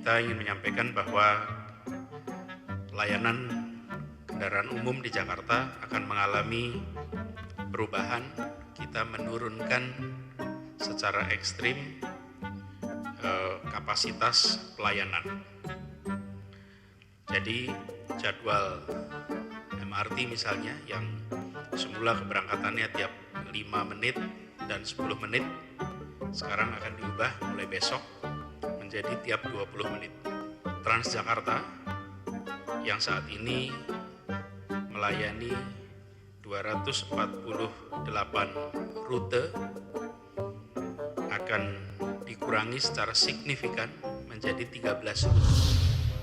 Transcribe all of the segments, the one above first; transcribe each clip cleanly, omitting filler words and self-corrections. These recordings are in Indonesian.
kita ingin menyampaikan bahwa layanan kendaraan umum di Jakarta akan mengalami perubahan. Kita menurunkan secara ekstrim kapasitas pelayanan. Jadi jadwal MRT misalnya yang semula keberangkatannya tiap 5 menit dan 10 menit sekarang akan diubah mulai besok menjadi tiap 20 menit. Transjakarta yang saat ini melayani 248 rute akan dikurangi secara signifikan menjadi 13 rute.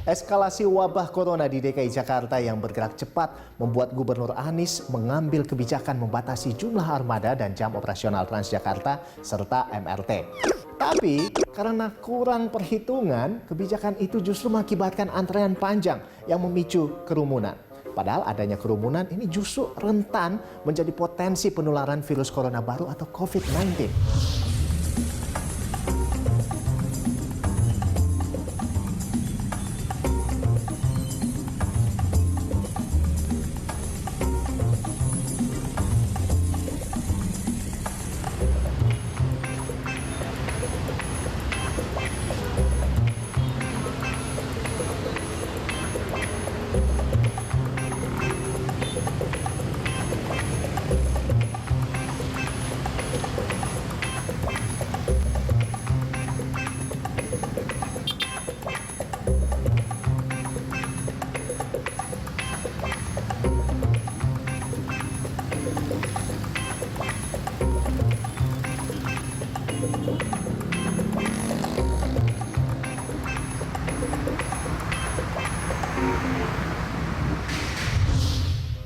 Eskalasi wabah corona di DKI Jakarta yang bergerak cepat membuat Gubernur Anies mengambil kebijakan membatasi jumlah armada dan jam operasional Transjakarta serta MRT. Tapi karena kurang perhitungan, kebijakan itu justru mengakibatkan antrean panjang yang memicu kerumunan. Padahal adanya kerumunan ini justru rentan menjadi potensi penularan virus corona baru atau COVID-19.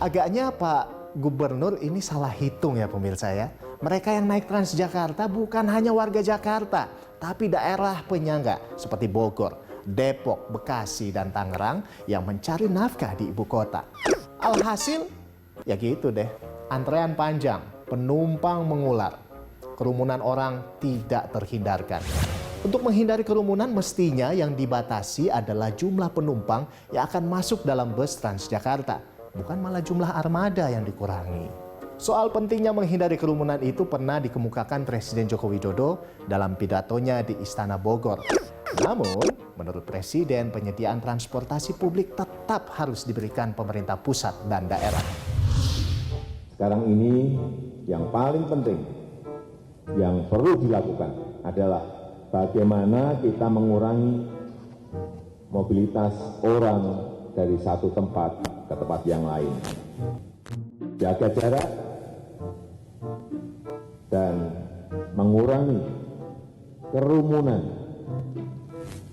Agaknya Pak Gubernur ini salah hitung ya pemirsa ya. Mereka yang naik Transjakarta bukan hanya warga Jakarta, tapi daerah penyangga seperti Bogor, Depok, Bekasi, dan Tangerang yang mencari nafkah di ibu kota. Alhasil, ya gitu deh, antrean panjang, penumpang mengular, kerumunan orang tidak terhindarkan. Untuk menghindari kerumunan mestinya yang dibatasi adalah jumlah penumpang yang akan masuk dalam bus Transjakarta. Bukan malah jumlah armada yang dikurangi. Soal pentingnya menghindari kerumunan itu pernah dikemukakan Presiden Joko Widodo dalam pidatonya di Istana Bogor. Namun, menurut Presiden, penyediaan transportasi publik tetap harus diberikan pemerintah pusat dan daerah. Sekarang ini yang paling penting, yang perlu dilakukan adalah bagaimana kita mengurangi mobilitas orang dari satu tempat ke tempat yang lain. Jaga jarak dan mengurangi kerumunan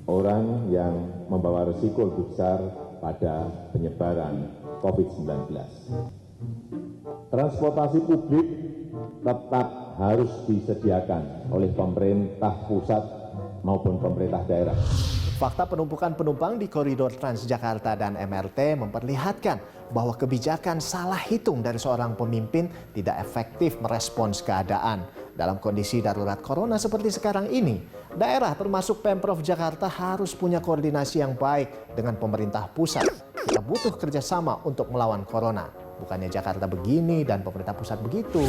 orang yang membawa risiko lebih besar pada penyebaran COVID-19. Transportasi publik tetap harus disediakan oleh pemerintah pusat maupun pemerintah daerah. Fakta penumpukan penumpang di koridor Transjakarta dan MRT memperlihatkan bahwa kebijakan salah hitung dari seorang pemimpin tidak efektif merespons keadaan. Dalam kondisi darurat corona seperti sekarang ini, daerah termasuk Pemprov Jakarta harus punya koordinasi yang baik dengan pemerintah pusat. Kita butuh kerjasama untuk melawan corona. Bukannya Jakarta begini dan pemerintah pusat begitu.